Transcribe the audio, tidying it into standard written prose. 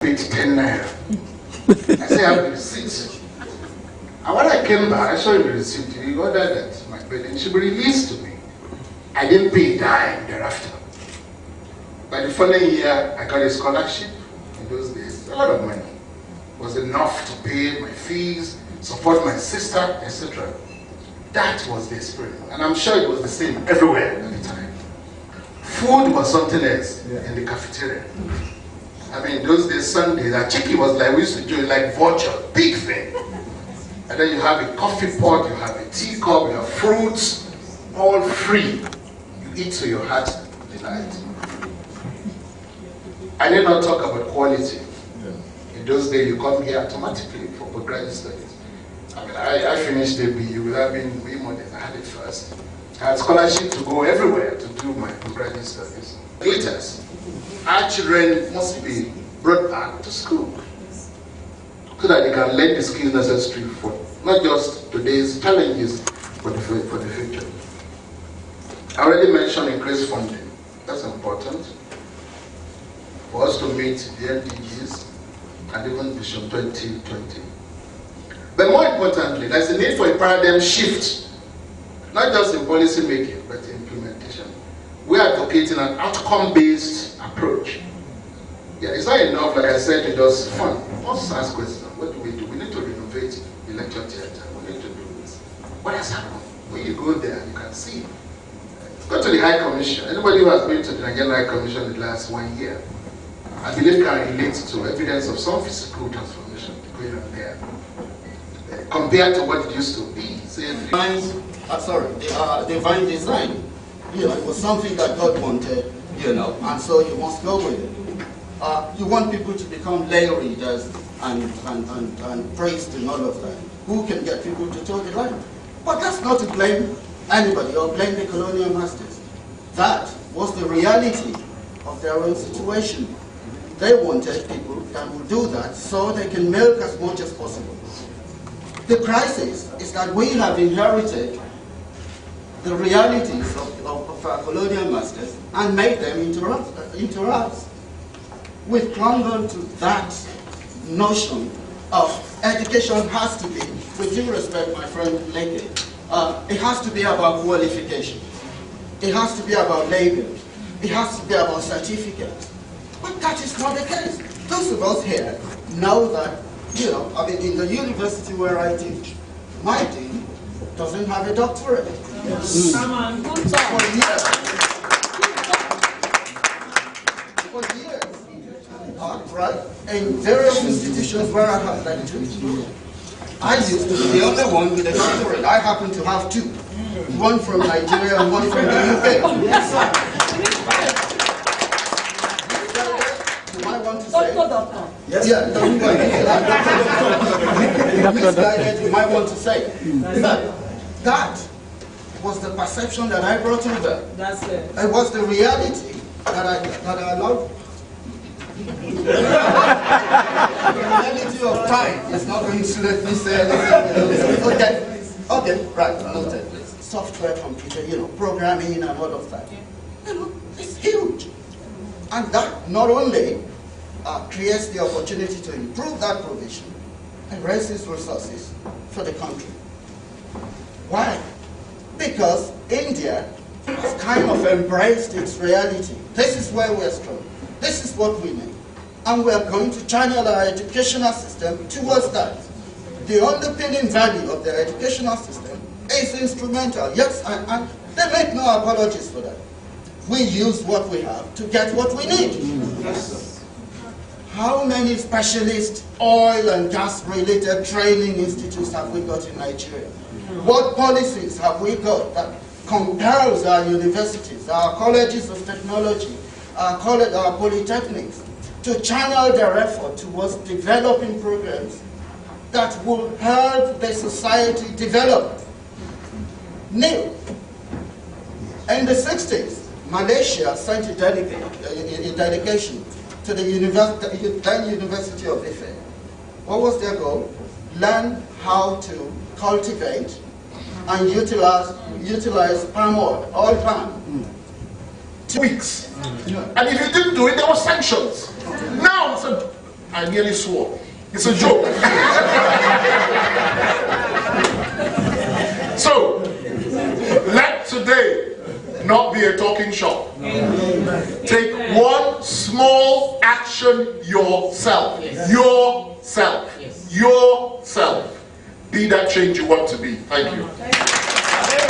paid 10 naira. I said, I have the receipt. And when I came back, I saw the receipt. He ordered that my payment should be released to me. I didn't pay a dime thereafter. By the following year, I got a scholarship. In those days, a lot of money. It was enough to pay my fees, support my sister, etc. That was the experience. And I'm sure it was the same everywhere at the time. Food was something else in the cafeteria. I mean, those days, Sunday, that chicken was like, we used to do it like vulture, big thing. And then you have a coffee pot, you have a teacup, you have fruits, all free. You eat to your heart's delight. I did not talk about quality. In those days, you come here automatically for postgraduate studies. I mean, I finished the BU without being way more than I had it first. I had scholarship to go everywhere to do my postgraduate studies. Glitters. Our children must be brought back to school so that they can learn the skills necessary for not just today's challenges, but for the future. I already mentioned increased funding. That's important for us to meet the MDGs and even Vision 2020. But more importantly, there's a need for a paradigm shift, not just in policy making, but in implementation. We are advocating an outcome-based approach. Yeah, it's not enough, like I said, to just fund. Also ask questions. What do? We need to renovate the lecture theatre. We need to do this. What has happened? When you go there, you can see. Go to the High Commission. Anybody who has been to the Nigerian High Commission in the last 1 year, I believe can relate to evidence of some physical transformation going on there. Compared to what it used to be. Divine design. You know, it was something that God wanted, you know, and so you must go with it. You want people to become lay readers and priests and all of that. Who can get people to toe the line? But that's not to blame anybody or blame the colonial masters. That was the reality of their own situation. They wanted people that would do that so they can milk as much as possible. The crisis is that we have inherited the realities of our colonial masters and made them into ours. We've clung on to that notion of education has to be, with due respect, my friend Leke, it has to be about qualification. It has to be about labels. It has to be about certificates. But that is not the case. Those of us here know that, you know, I mean, in the university where I teach, my dean doesn't have a doctorate. Yes. For years, right? In various institutions where I have lectured, I used to be the only one with a doctorate. I happen to have two. One from Nigeria and one from the UK. Yes, sir. You might want to say... Yes, yeah, you might want to say that was the perception that I brought over. That's it. It was the reality that I allowed. The reality of time is not going to let me say anything. Okay, right, noted. Software, computer, you know, programming and all of that. You know, it's huge. And that not only creates the opportunity to improve that provision and raises resources for the country. Why? Because India has kind of embraced its reality. This is where we're strong. This is what we need. And we are going to channel our educational system towards that. The underpinning value of the educational system is instrumental. Yes, and they make no apologies for that. We use what we have to get what we need. Yes. How many specialist oil and gas related training institutes have we got in Nigeria? What policies have we got that compels our universities, our colleges of technology, our polytechnics to channel their effort towards developing programs that will help the society develop? Nil. In the 60s, Malaysia sent a delegation to the University of Ife. What was their goal? Learn how to cultivate and utilize palm oil, palm. 2 weeks. And if you didn't do it, there were sanctions. Now, I nearly swore. It's a joke. So, let today not be a talking shop. Take one small action yourself. Yourself. Yourself. Be that change you want to be. Thank you.